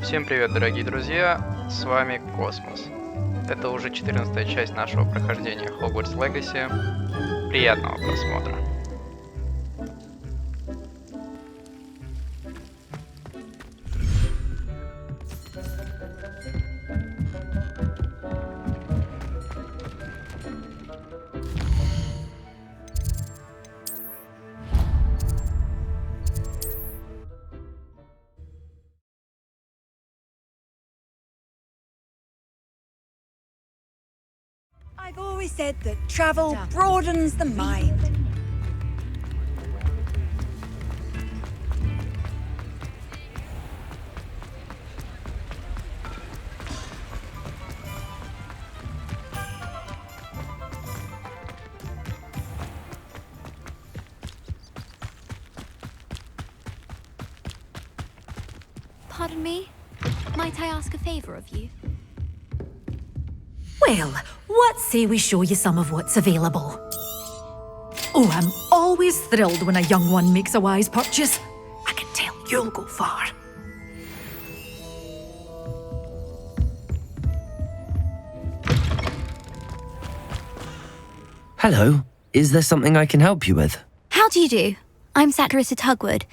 Всем привет, дорогие друзья, с вами Космос. Это уже 14-я часть нашего прохождения Hogwarts Legacy. Приятного просмотра. I've always said that travel broadens the mind. Pardon me? Might I ask a favour of you? Well, what say we show you some of what's available? Oh, I'm always thrilled when a young one makes a wise purchase. I can tell you'll go far. Hello. Is there something I can help you with? How do you do? I'm Satirissa Tugwood,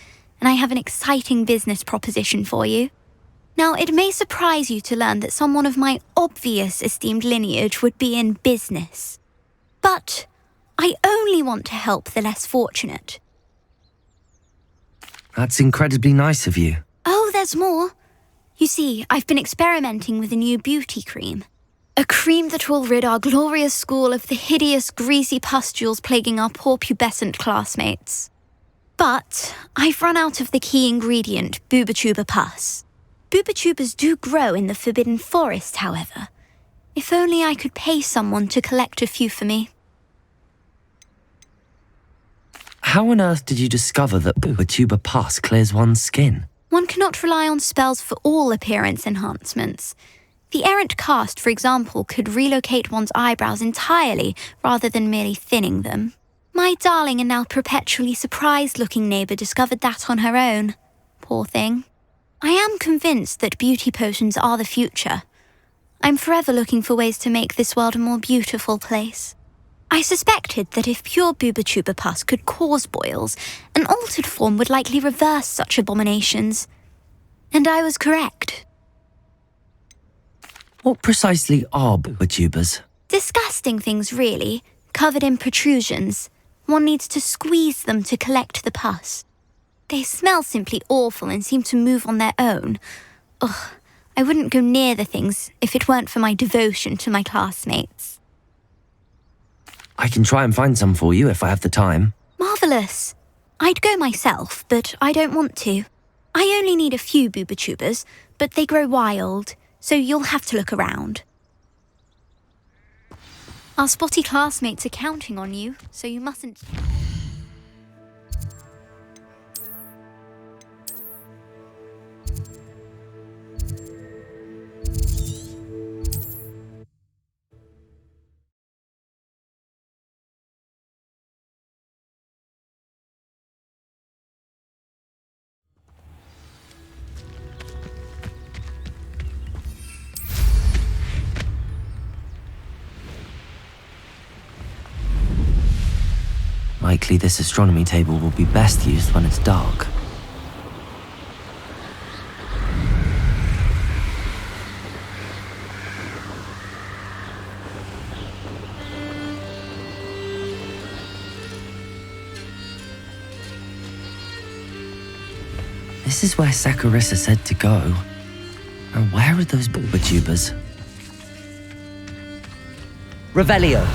and I have an exciting business proposition for you. Now, it may surprise you to learn that someone of my obvious esteemed lineage would be in business. But I only want to help the less fortunate. That's incredibly nice of you. Oh, there's more. You see, I've been experimenting with a new beauty cream. A cream that will rid our glorious school of the hideous, greasy pustules plaguing our poor pubescent classmates. But I've run out of the key ingredient, booba-tuba pus. Booba-tubas do grow in the Forbidden Forest, however. If only I could pay someone to collect a few for me. How on earth did you discover that booba-tuba pus clears one's skin? One cannot rely on spells for all appearance enhancements. The errant cast, for example, could relocate one's eyebrows entirely rather than merely thinning them. My darling and now perpetually surprised-looking neighbour discovered that on her own. Poor thing. I am convinced that beauty potions are the future. I'm forever looking for ways to make this world a more beautiful place. I suspected that if pure booba-tuba pus could cause boils, an altered form would likely reverse such abominations. And I was correct. What precisely are booba-tubas? Disgusting things, really, covered in protrusions. One needs to squeeze them to collect the pus. They smell simply awful and seem to move on their own. Ugh, I wouldn't go near the things if it weren't for my devotion to my classmates. I can try and find some for you if I have the time. Marvellous. I'd go myself, but I don't want to. I only need a few booba-tubas, but they grow wild, so you'll have to look around. Our spotty classmates are counting on you, so you mustn't... Likely this astronomy table will be best used when it's dark. This is where Sakurissa said to go. Now where are those booba-tubas? Revelio!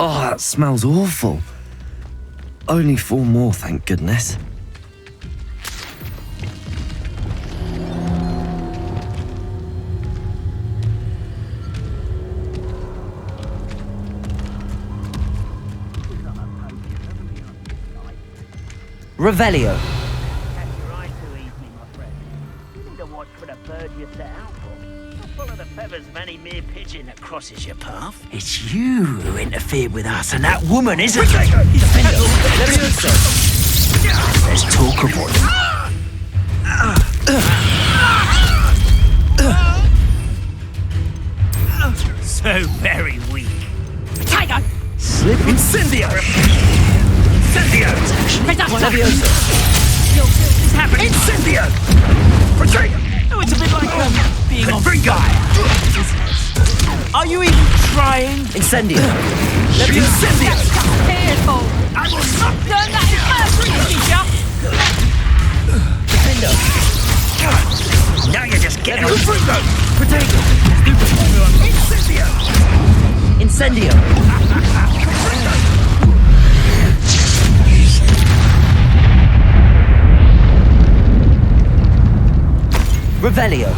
Oh, that smells awful. Only 4 more, thank goodness. Revelio. Catch your eye too easily, my friend. You need to watch for the bird you set out for. Follow the feathers of any mere pigeon that crosses your path. It's you who interfered with us and that woman, isn't it? Let's talk about it. So very weak. Tiger! Slip Incendio! Incendio! Leviosa! It's happening! Incendio! Protego! Oh, it's a bit like being on fire. Are you even trying? Incendio! Incendio! Careful! I will not Learn that in first, teacher! Defendo! Now you're just getting out. Protego! Incendio! Incendio! Revelio.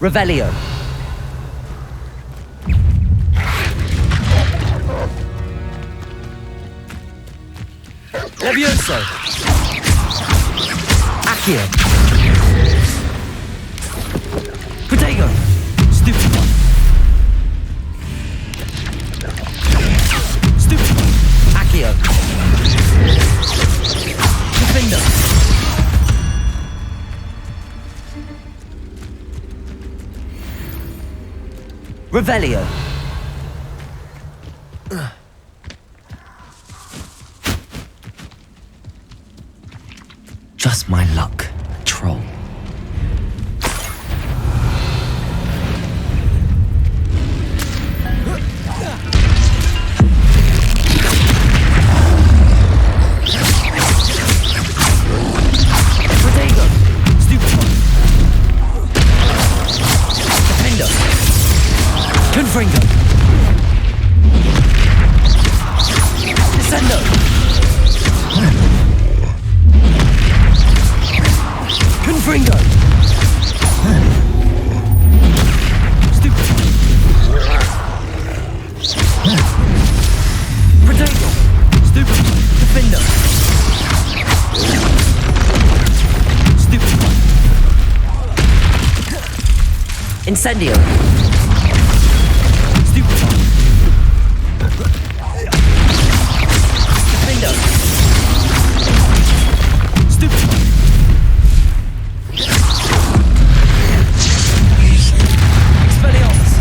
Revelio. Levioso. Accio. Protego. Stupid one. Stupid one. Accio. Defender. Revelio. Just my luck, troll. Protego. Stupid one. Defender. Confringo. Descendo. Confringo. Stupid. Protego. Stupid. Defender. Stupid. Incendio. Stupid. Defender. Stupid. Expelliarmus.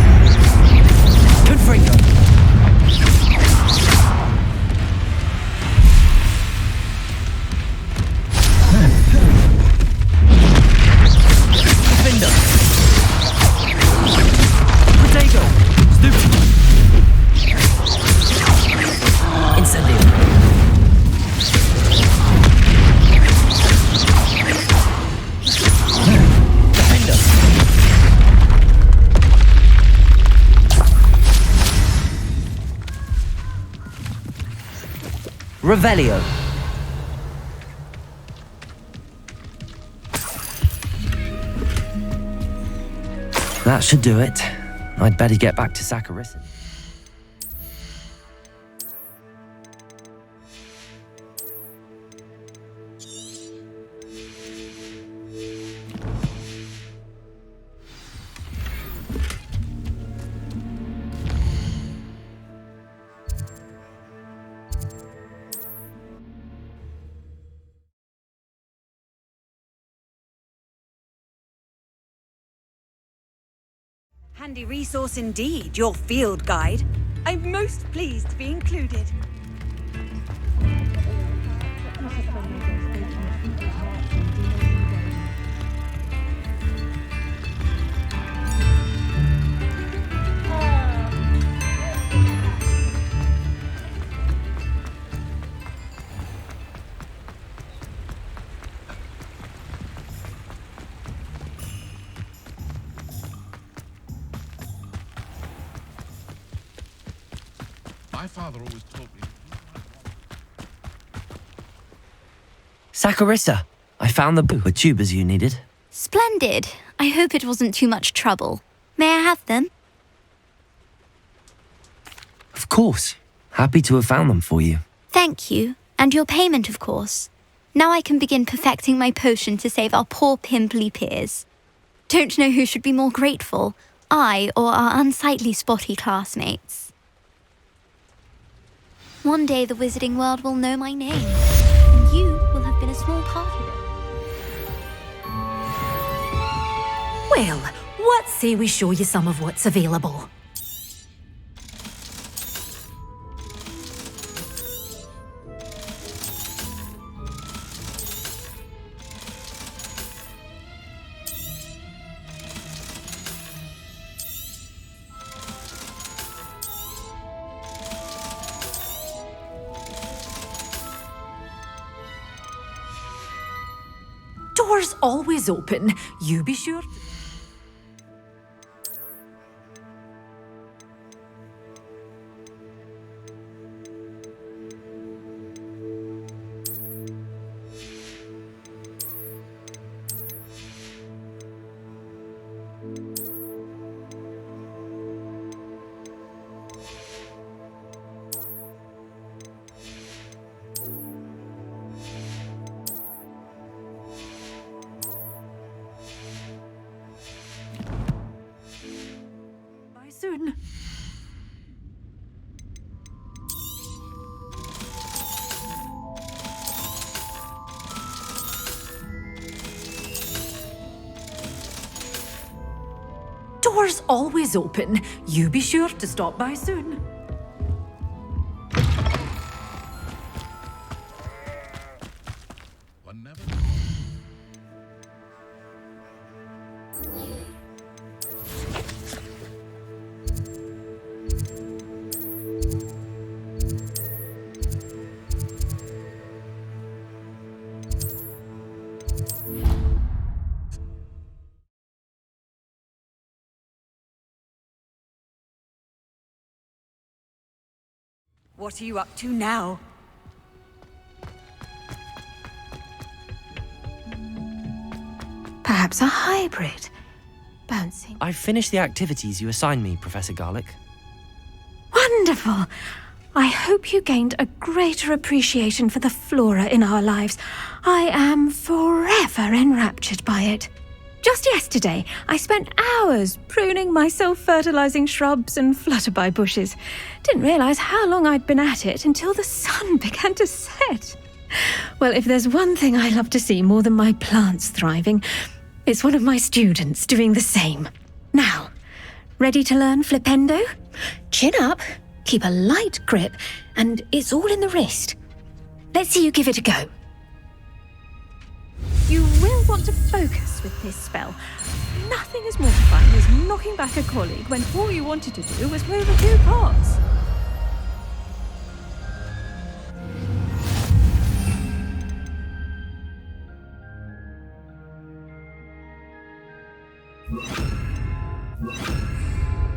Confringo. Defender. Protego. Stupid. Incendio. Defender. Revelio. That should do it. I'd better get back to Saccharisson. Handy resource indeed, your field guide. I'm most pleased to be included. My father always taught me. Saccharissa, I found the book with tubers you needed. Splendid. I hope it wasn't too much trouble. May I have them? Of course. Happy to have found them for you. Thank you. And your payment, of course. Now I can begin perfecting my potion to save our poor pimply peers. Don't know who should be more grateful, I or our unsightly spotty classmates. One day the wizarding world will know my name, and you will have been a small part of it. Well, what say we show you some of what's available? Doors always open. You be sure. Soon. Doors always open. You be sure to stop by soon. One never. What are you up to now? Perhaps a hybrid. Bouncing. I've finished the activities you assigned me, Professor Garlick. Wonderful! I hope you gained a greater appreciation for the flora in our lives. I am forever enraptured by it. Just yesterday, I spent hours pruning my self-fertilizing shrubs and flutterby bushes. Didn't realize how long I'd been at it until the sun began to set. Well, if there's one thing I love to see more than my plants thriving, it's one of my students doing the same. Now, ready to learn flipendo? Chin up, keep a light grip, and it's all in the wrist. Let's see you give it a go. You will want to focus with this spell. Nothing as mortifying as knocking back a colleague when all you wanted to do was move a few parts.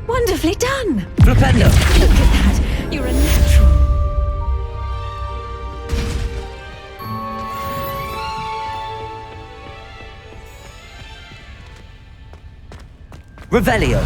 Wonderfully done! Flipendo! Look at that! You're a natural. Revelio!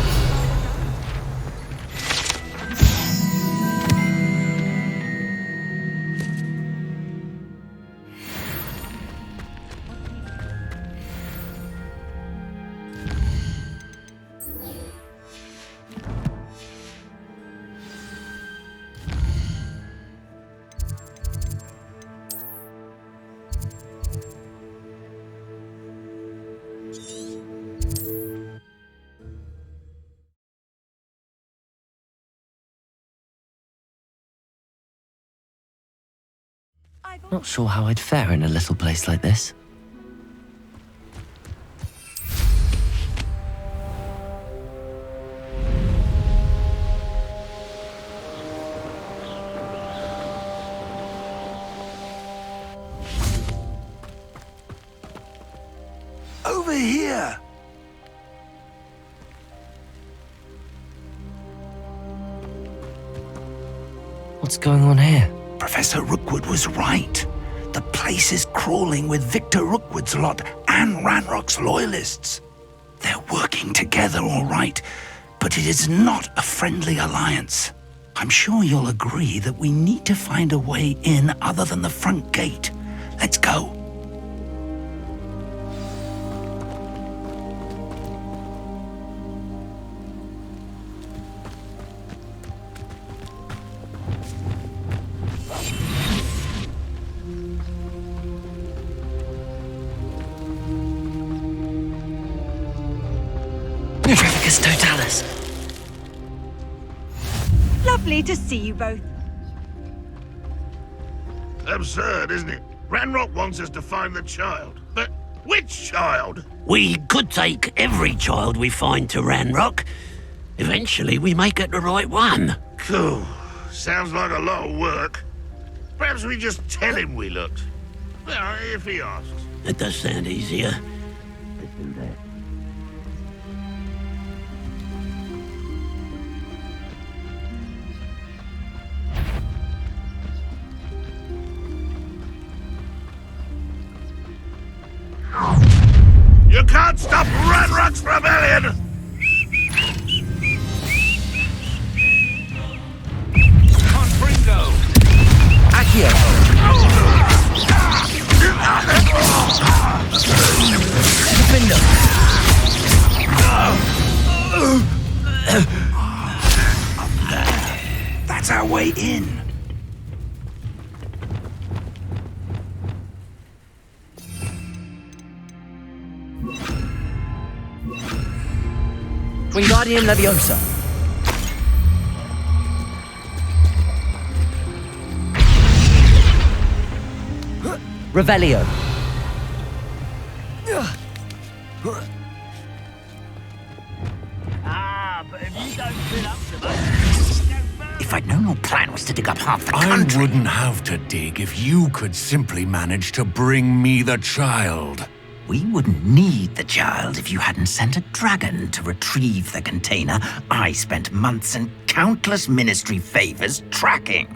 Not sure how I'd fare in a little place like this. Over here! What's going on here? Professor Rookwood was right. The place is crawling with Victor Rookwood's lot and Ranrock's loyalists. They're working together, all right, but it is not a friendly alliance. I'm sure you'll agree that we need to find a way in other than the front gate. Let's go. Trafficus Totalis. Lovely to see you both. Absurd, isn't it? Ranrock wants us to find the child. But which child? We could take every child we find to Ranrock. Eventually we may get the right one. Cool. Sounds like a lot of work. Perhaps we just tell him we looked. Well, if he asks. That does sound easier. Let's do that. You can't stop Ranrock's rebellion! Confringo! Accio. Defender. That's our way in. Wingardium Leviosa. Revelio. But if you don't fill up the If I'd known your plan was to dig up half the I country... wouldn't have to dig if you could simply manage to bring me the child. We wouldn't need the child if you hadn't sent a dragon to retrieve the container I spent months and countless ministry favors tracking.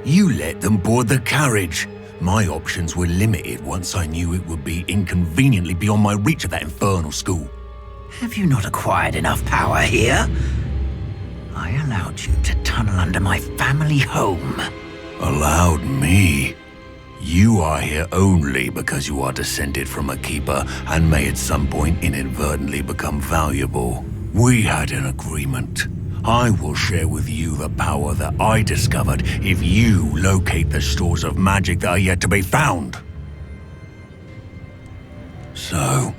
You let them board the carriage. My options were limited once I knew it would be inconveniently beyond my reach at that infernal school. Have you not acquired enough power here? I allowed you to tunnel under my family home. Allowed me? You are here only because you are descended from a keeper and may at some point inadvertently become valuable. We had an agreement. I will share with you the power that I discovered if you locate the stores of magic that are yet to be found. So,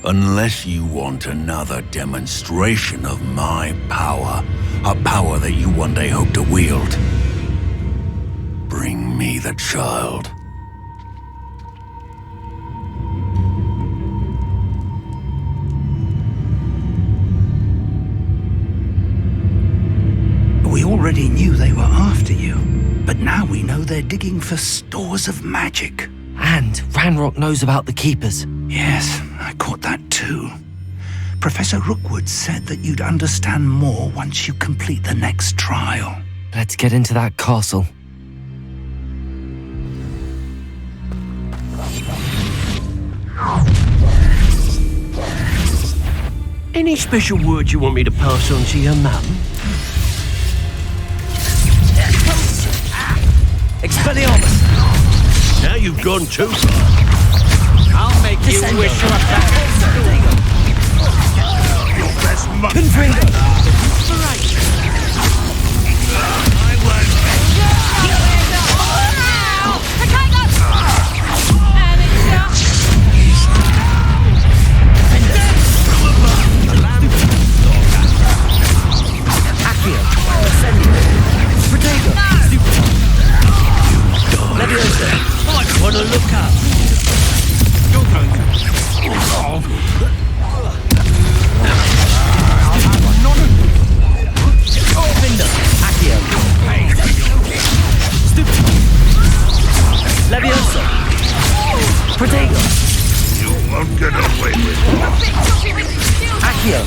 unless you want another demonstration of my power, a power that you one day hope to wield, bring me the child. We already knew they were after you, but now we know they're digging for stores of magic. And Ranrock knows about the Keepers. Yes, I caught that too. Professor Rookwood said that you'd understand more once you complete the next trial. Let's get into that castle. Any special words you want me to pass on to your mum? Expelliarmus! Now you've gone too far. I'll make you wish you were back. Your best month. Confringo! I won't. Accio! Ascendio! Protego! Leviosa! Might want to look up. You're going to... Defender! Accio! Leviosa! Protego! You won't get away with it. Accio!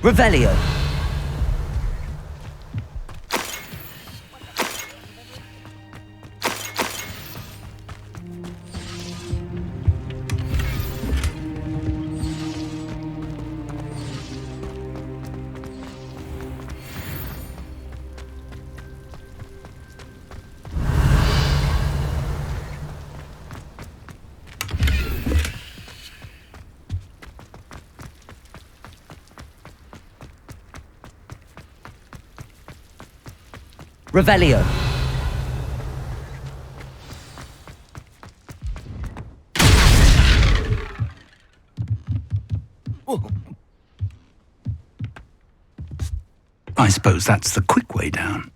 Revelio. Revelio. I suppose that's the quick way down.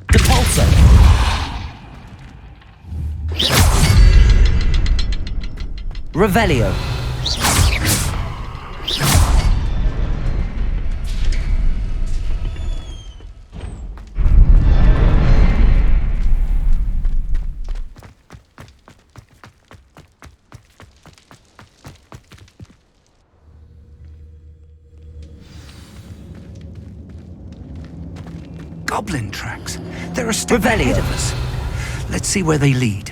Depulso. Revelio. Goblin tracks. They're a step ahead of us. Let's see where they lead.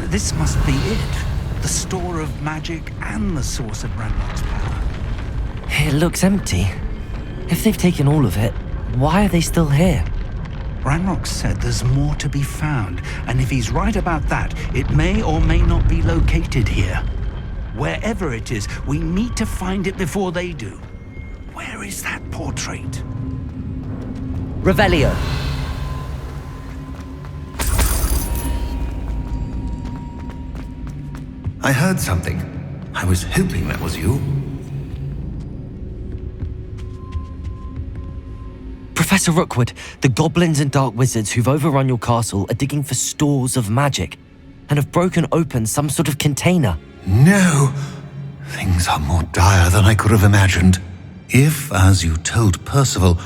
This must be it. The store of magic and the source of Ranrock's power. It looks empty. If they've taken all of it, why are they still here? Ranrock said there's more to be found, and if he's right about that, it may or may not be located here. Wherever it is, we need to find it before they do. Where is that portrait? Revelio. I heard something. I was hoping that was you. Professor Rookwood, the goblins and dark wizards who've overrun your castle are digging for stores of magic and have broken open some sort of container. No! Things are more dire than I could have imagined. If, as you told Percival,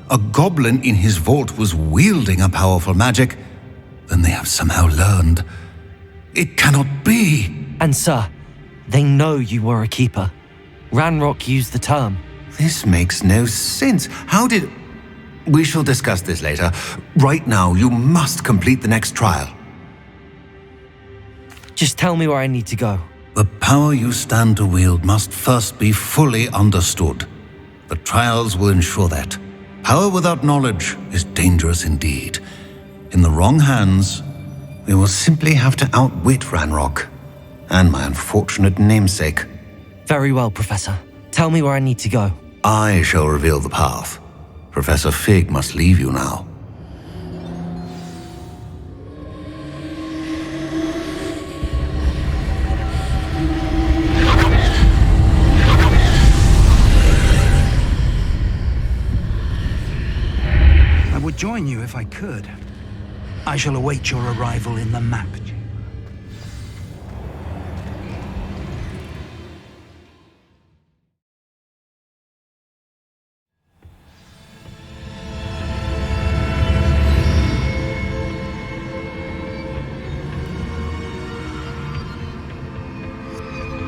a goblin in his vault was wielding a powerful magic, then they have somehow learned. It cannot be! And sir, they know you were a keeper. Ranrock used the term. This makes no sense. How did... We shall discuss this later. Right now, you must complete the next trial. Just tell me where I need to go. The power you stand to wield must first be fully understood. The trials will ensure that. Power without knowledge is dangerous indeed. In the wrong hands, we will simply have to outwit Ranrock and my unfortunate namesake. Very well, Professor. Tell me where I need to go. I shall reveal the path. Professor Fig must leave you now. I would join you if I could. I shall await your arrival in the map.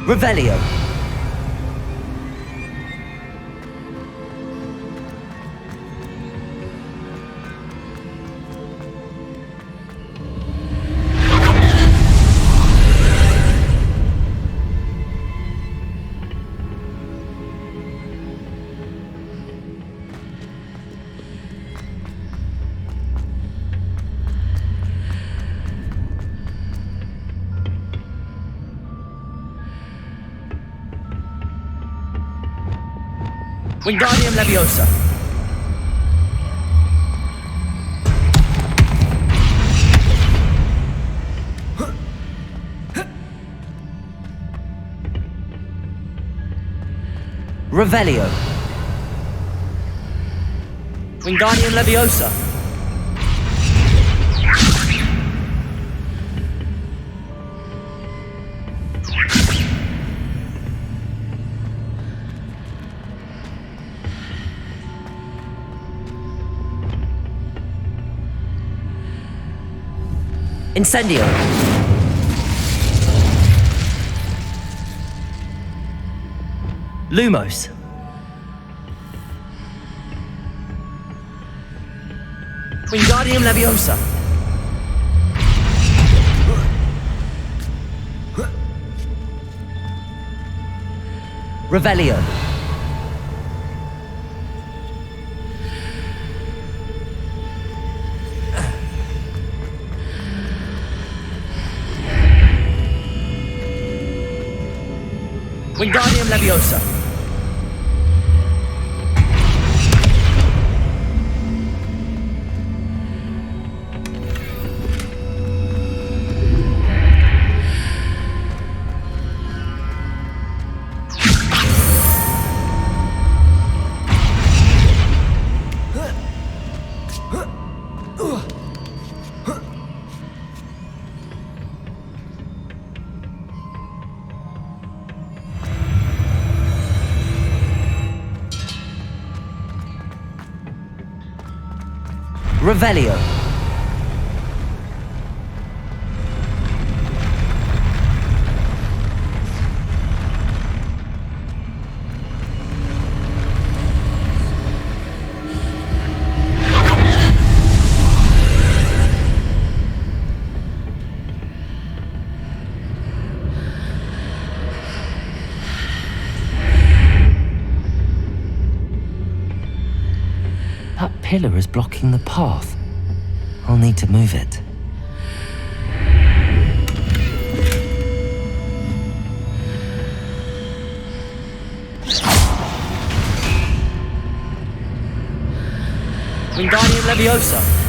Revelio. Wingardium Leviosa. Revelio. Wingardium Leviosa. Incendio. Lumos. Wingardium Leviosa. Revelio. Wingardium Leviosa. Revelio. That pillar is blocking the path. I'll need to move it. Wingardium Leviosa.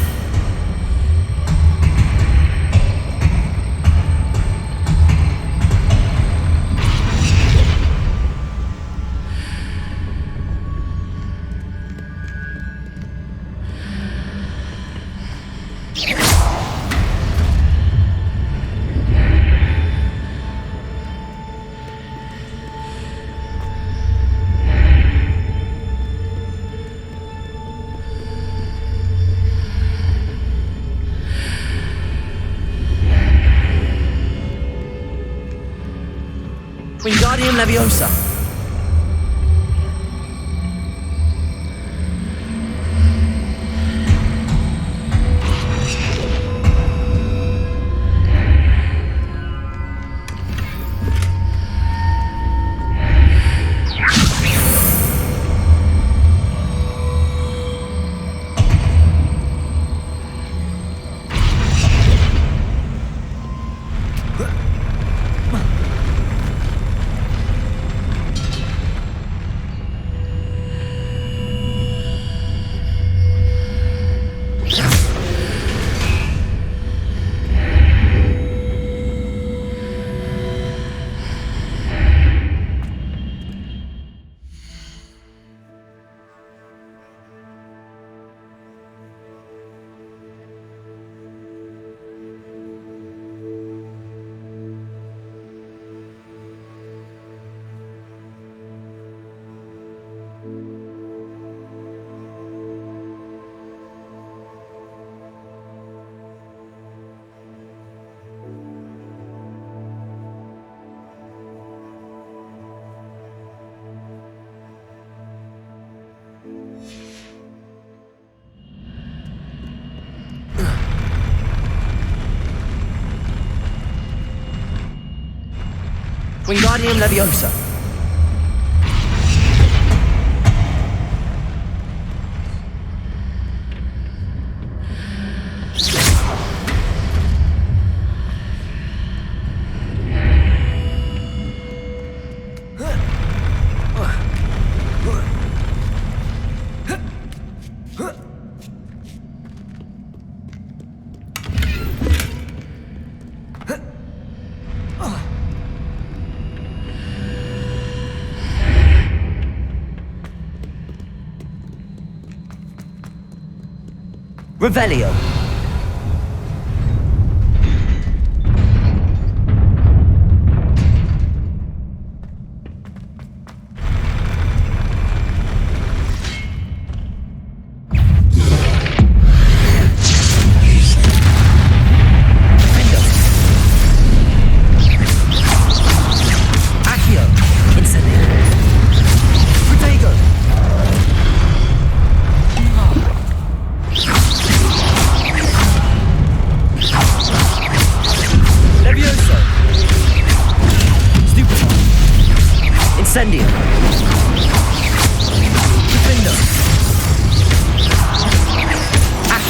Wingardium Leviosa. Wingardium Leviosa. Revelio.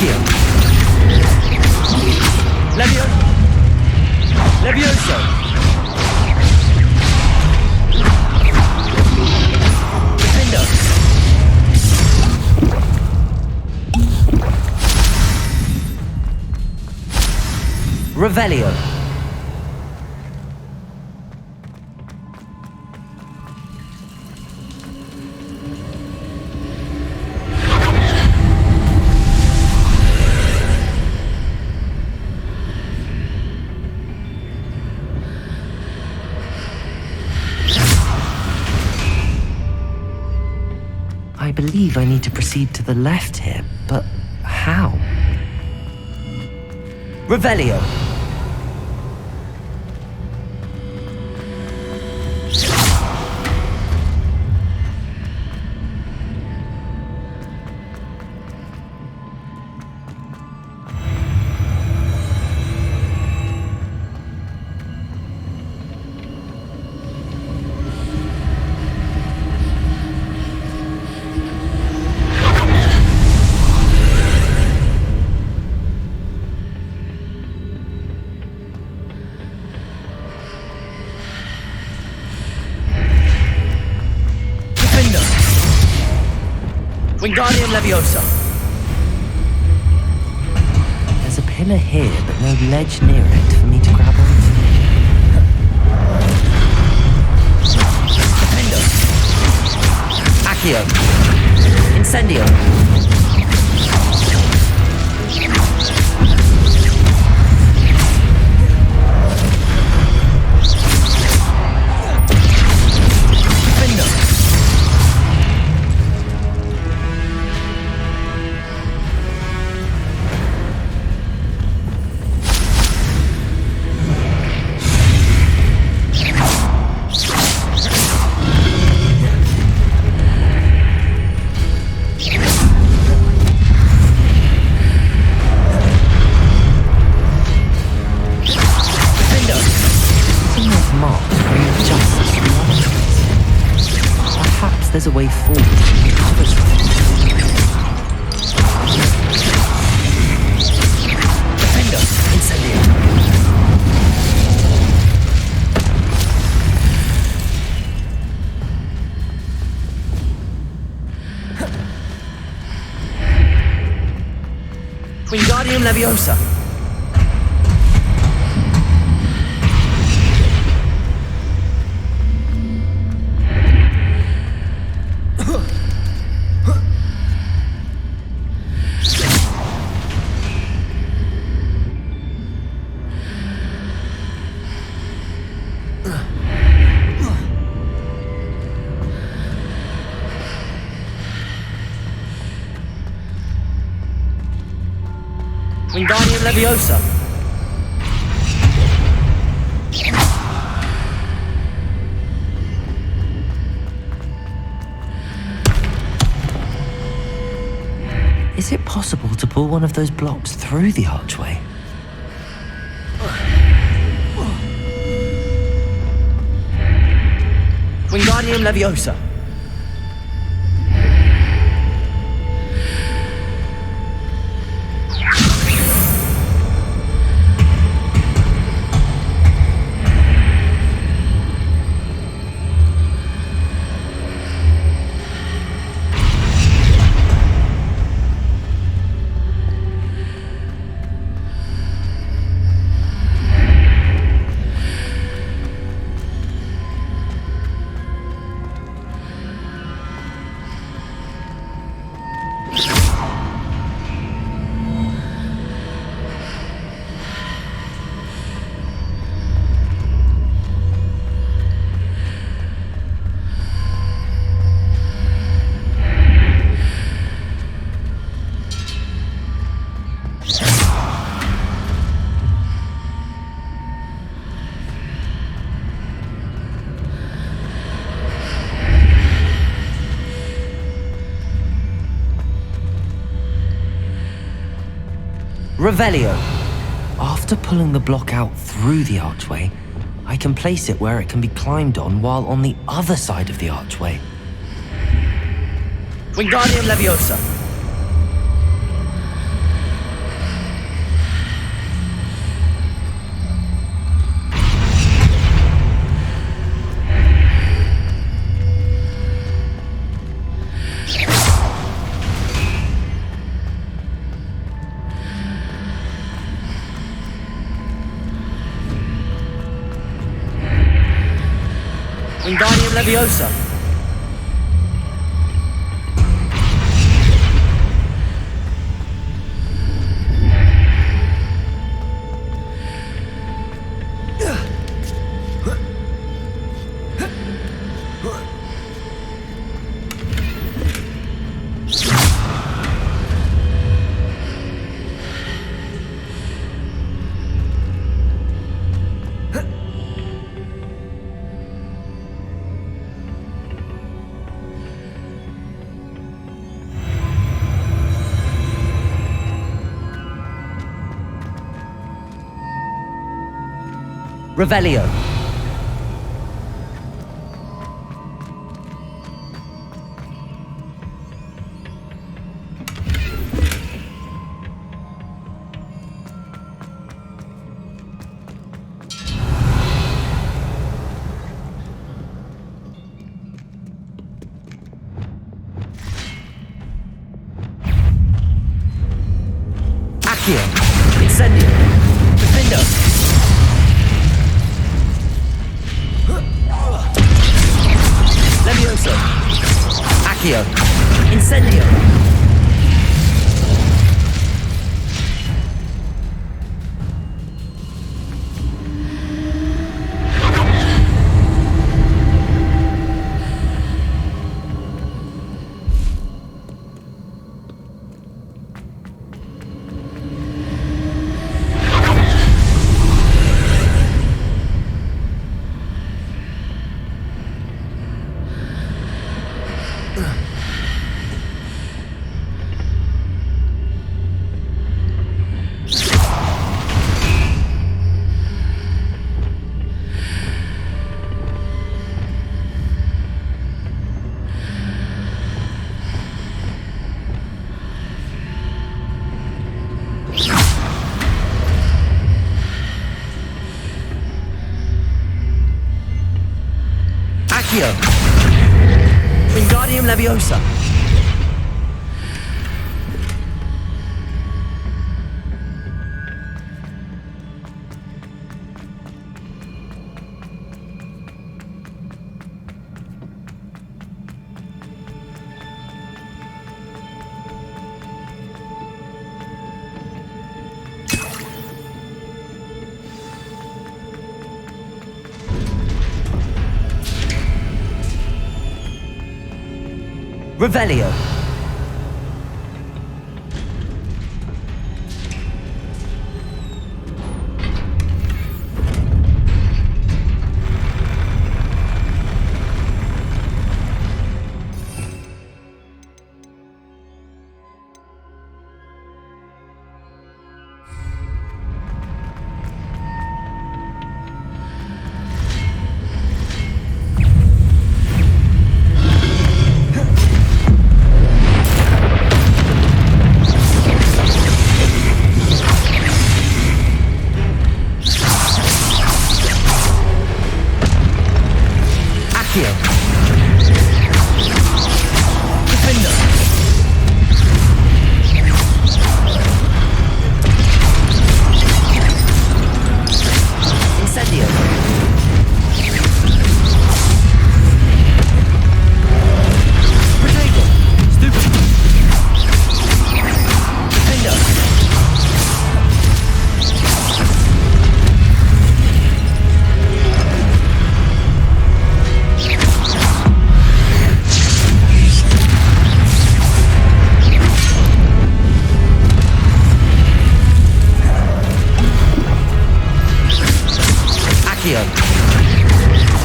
Accio. Levioso. Defender. Revelio. I believe I need to proceed to the left here, but how? Revelio. Wingardium Leviosa. There's a pillar here, but no ledge near it for me to grab onto. Defender. Accio. Incendio. There's a way forward. Defender. Incendio. Wingardium Leviosa. Wingardium Leviosa. Is it possible to pull one of those blocks through the archway? Wingardium Leviosa. Revelio. After pulling the block out through the archway, I can place it where it can be climbed on while on the other side of the archway. Wingardium Leviosa. Leviosa. Revelio. Accio. Incendio. Defendo. Levioso. Accio. Incendio. Wingardium Leviosa. Revelio.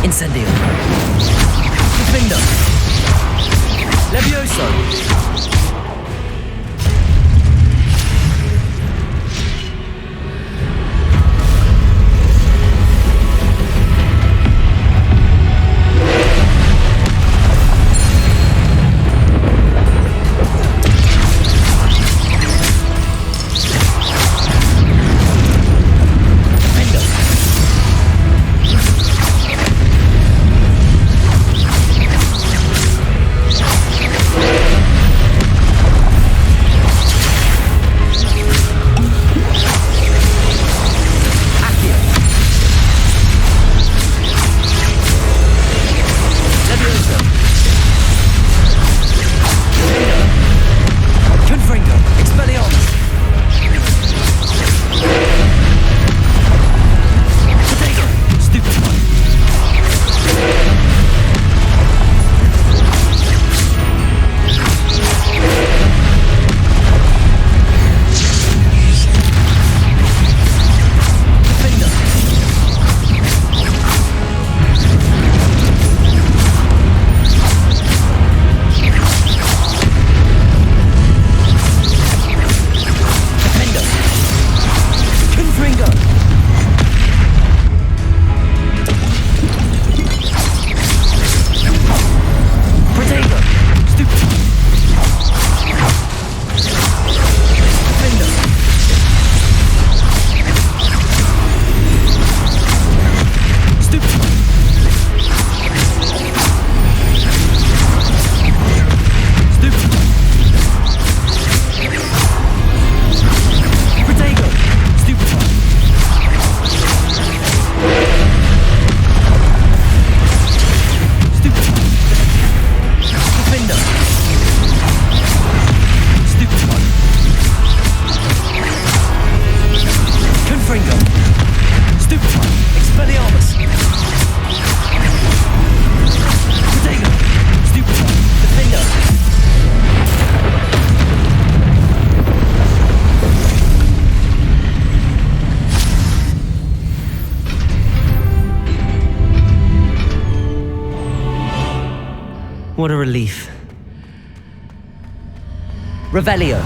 Incendio. Defendo. Levioso. What a relief. Revelio.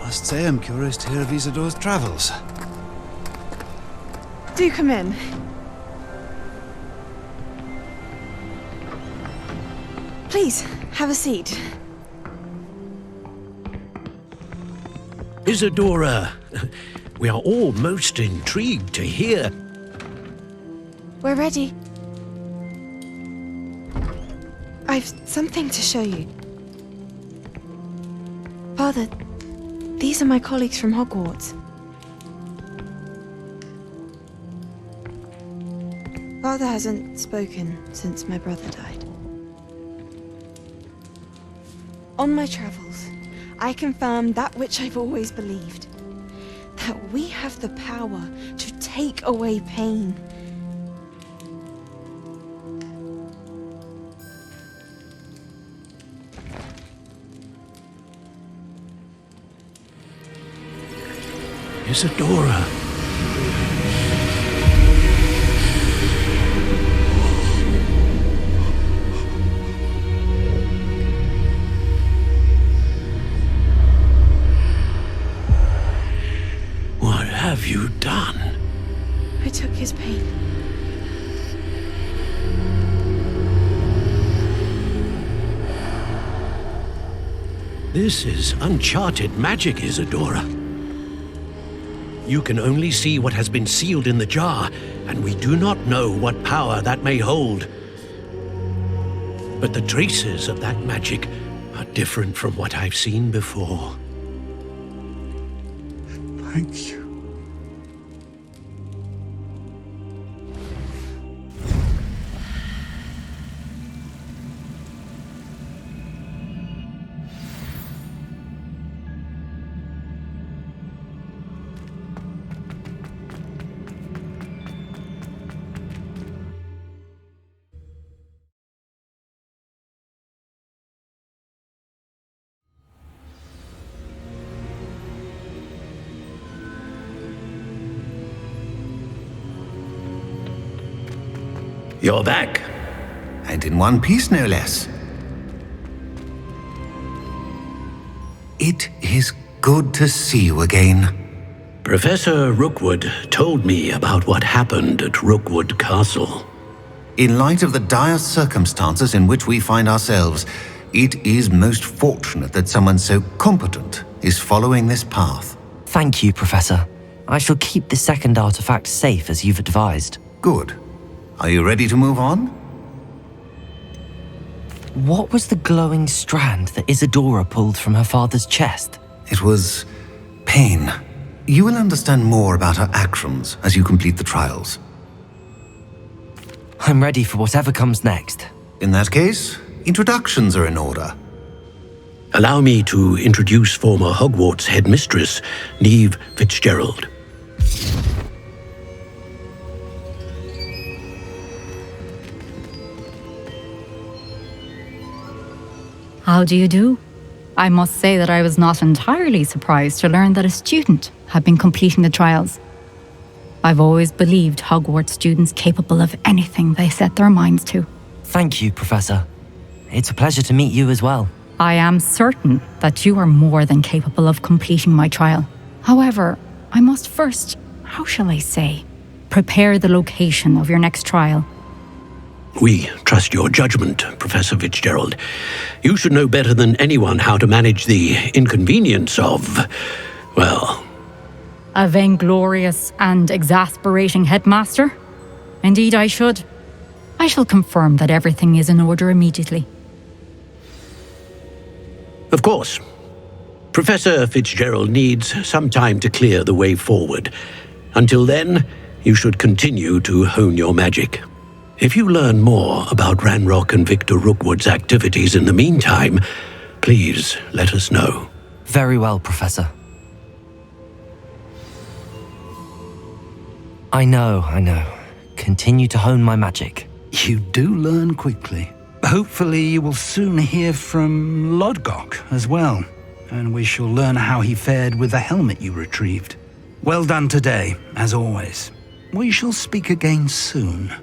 I must say I'm curious to hear of Isadora's travels. Do come in. Please, have a seat. Isadora, we are all most intrigued to hear. We're ready. I've something to show you. Father, these are my colleagues from Hogwarts. Father hasn't spoken since my brother died. On my travels, I confirmed that which I've always believed. That we have the power to take away pain. Isadora. What have you done? I took his pain. This is uncharted magic, Isadora. You can only see what has been sealed in the jar, and we do not know what power that may hold. But the traces of that magic are different from what I've seen before. Thank you. You're back. And in one piece, no less. It is good to see you again. Professor Rookwood told me about what happened at Rookwood Castle. In light of the dire circumstances in which we find ourselves, it is most fortunate that someone so competent is following this path. Thank you, Professor. I shall keep the second artifact safe as you've advised. Good. Are you ready to move on? What was the glowing strand that Isadora pulled from her father's chest? It was pain. You will understand more about her actions as you complete the trials. I'm ready for whatever comes next. In that case, introductions are in order. Allow me to introduce former Hogwarts headmistress, Neve Fitzgerald. How do you do? I must say that I was not entirely surprised to learn that a student had been completing the trials. I've always believed Hogwarts students capable of anything they set their minds to. Thank you, Professor. It's a pleasure to meet you as well. I am certain that you are more than capable of completing my trial. However, I must first, how shall I say, prepare the location of your next trial. We trust your judgment, Professor Fitzgerald. You should know better than anyone how to manage the inconvenience of, well... A vainglorious and exasperating headmaster? Indeed I should. I shall confirm that everything is in order immediately. Of course. Professor Fitzgerald needs some time to clear the way forward. Until then, you should continue to hone your magic. If you learn more about Ranrock and Victor Rookwood's activities in the meantime, please let us know. Very well, Professor. I know. Continue to hone my magic. You do learn quickly. Hopefully you will soon hear from Lodgok as well, and we shall learn how he fared with the helmet you retrieved. Well done today, as always. We shall speak again soon.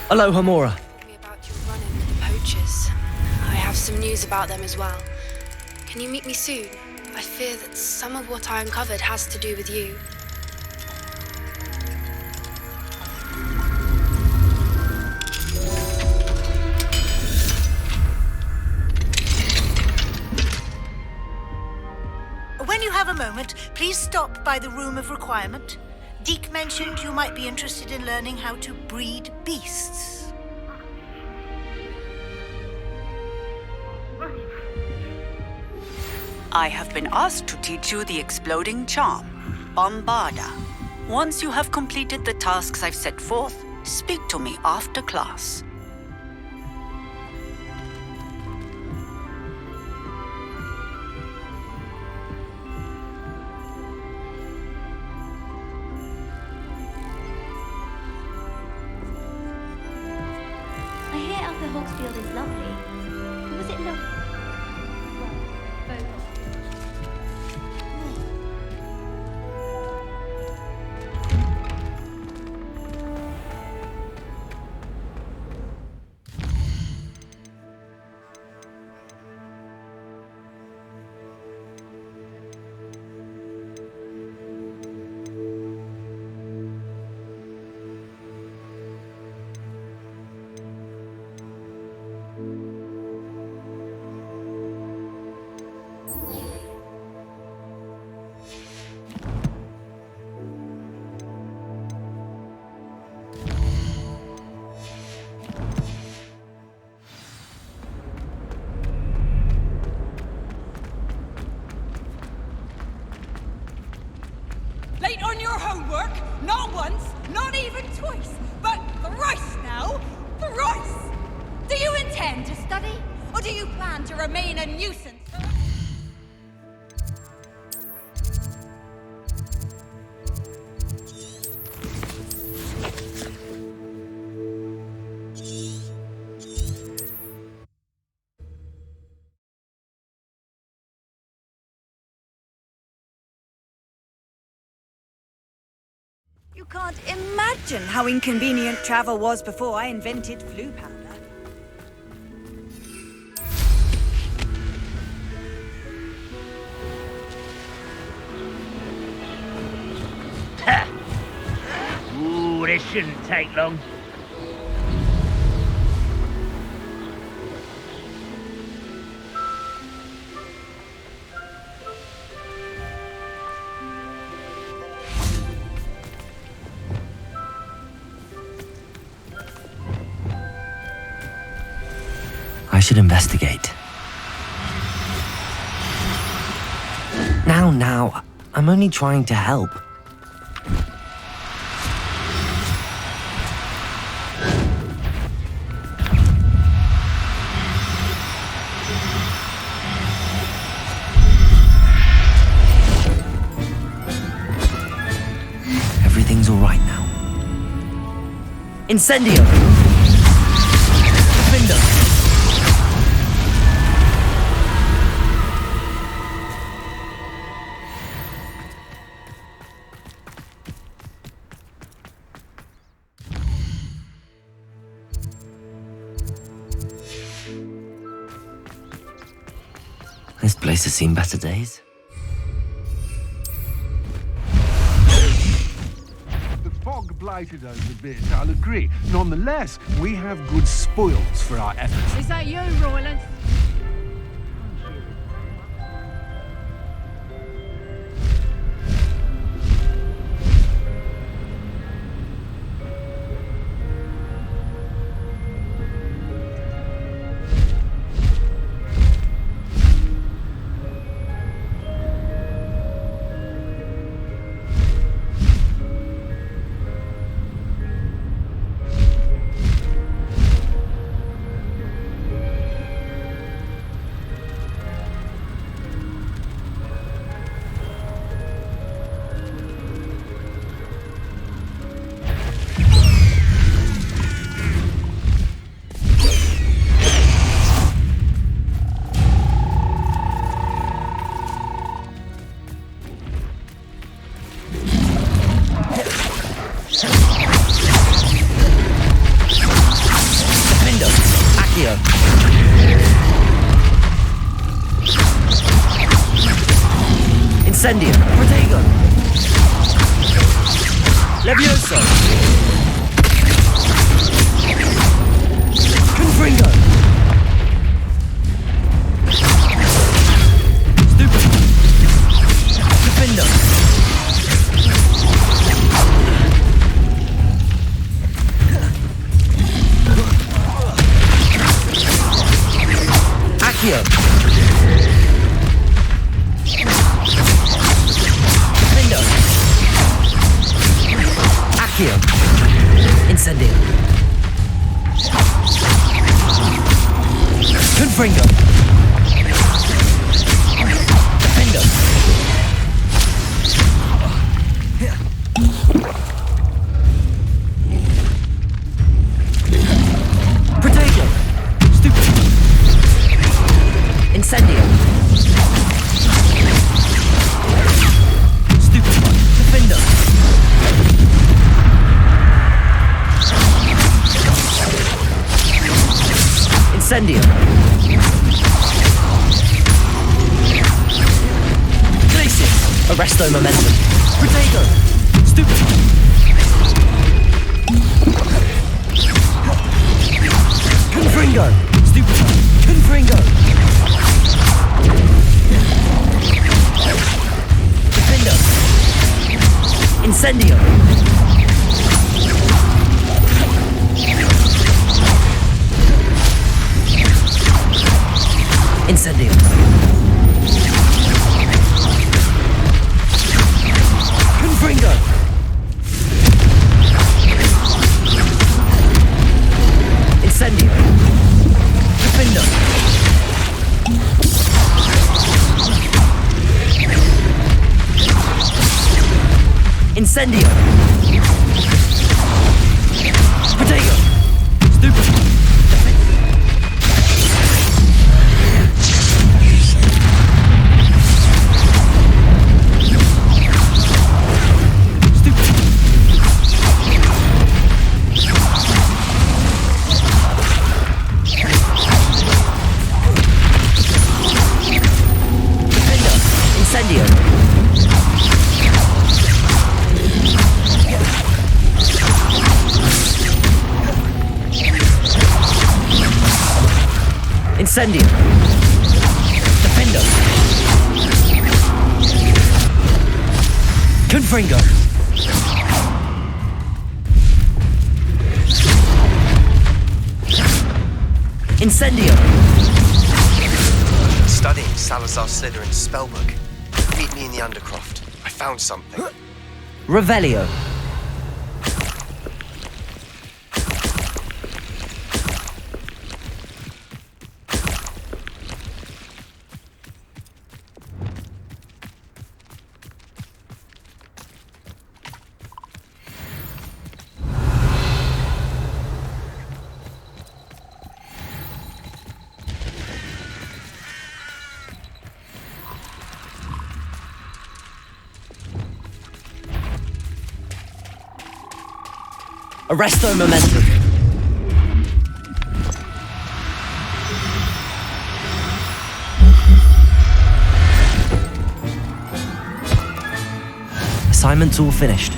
Hello, Hamora. Me about your run-in with the poachers. I have some news about them as well. Can you meet me soon? I fear that some of what I uncovered has to do with you. When you have a moment, please stop by the Room of Requirement. Deke mentioned you might be interested in learning how to breed beasts. I have been asked to teach you the exploding charm, Bombarda. Once you have completed the tasks I've set forth, speak to me after class. I hear Upper Hogsfield is lovely. Was it lovely? Well, both. Late on your homework? Not once, not even twice, but thrice now? Thrice! Do you intend to study? Or do you plan to remain a nuisance? You can't imagine how inconvenient travel was before I invented flu powder. Ooh, this shouldn't take long. I should investigate. Now, I'm only trying to help. Everything's all right now. Incendio! Defender! This place has seen better days. The fog blighted us a bit, I'll agree. Nonetheless, we have good spoils for our efforts. Is that you, Roland? Incendio! Protego! Levioso! Confringo! Stupid! Defender! Accio! Accio. Incendio. Confringo. Defendo. Protego. Stupid. Incendio. Stupid. Defendo. Incendio. Glacius. Arresto momentum. Protego. Stupid. Confringo. Stupid. Confringo. Defendo. Incendio. Incendio. Confringo. Incendio. Defendo. Incendio. Protego. Stupid. Incendio. Defendo. Confringo. Incendio. Studying Salazar Slytherin's spellbook. Meet me in the Undercroft. I found something. Revelio. Arresto momentum. Assignment's all finished.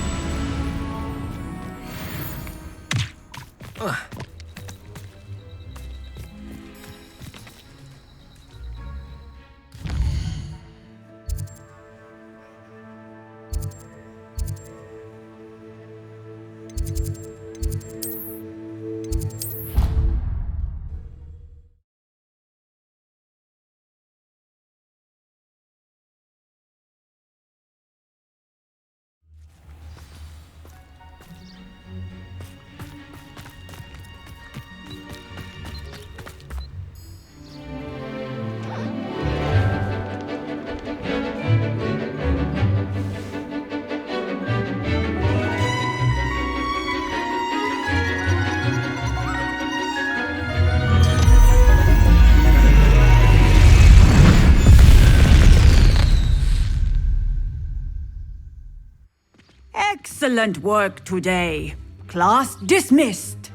Excellent work today. Class dismissed.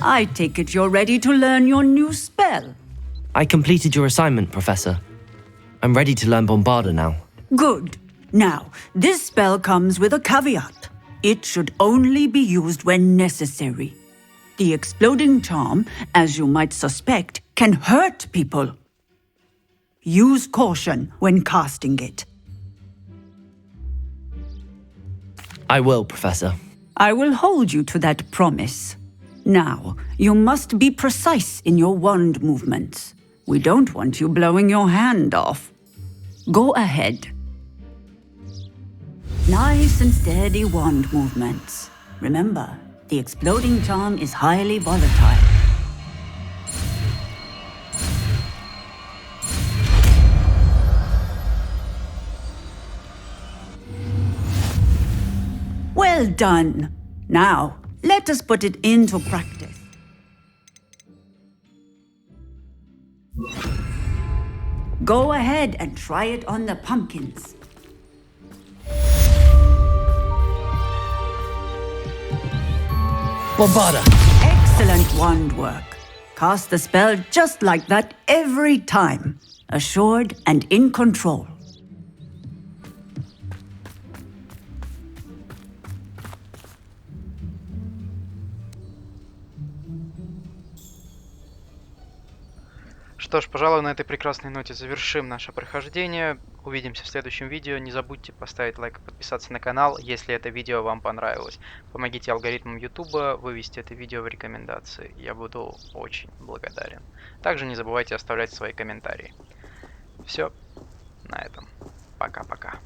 I take it you're ready to learn your new spell. I completed your assignment, Professor. I'm ready to learn Bombarda now. Good. Now, this spell comes with a caveat. It should only be used when necessary. The exploding charm, as you might suspect, can hurt people. Use caution when casting it. I will, Professor. I will hold you to that promise. Now, you must be precise in your wand movements. We don't want you blowing your hand off. Go ahead. Nice and steady wand movements. Remember, the exploding charm is highly volatile. Well done. Now, let us put it into practice. Go ahead and try it on the pumpkins. Bombarda! Excellent wand work. Cast the spell just like that every time. Assured and in control. Что ж, пожалуй, на этой прекрасной ноте завершим наше прохождение. Увидимся в следующем видео. Не забудьте поставить лайк и подписаться на канал, если это видео вам понравилось. Помогите алгоритмам YouTube вывести это видео в рекомендации. Я буду очень благодарен. Также не забывайте оставлять свои комментарии. Все, на этом. Пока-пока.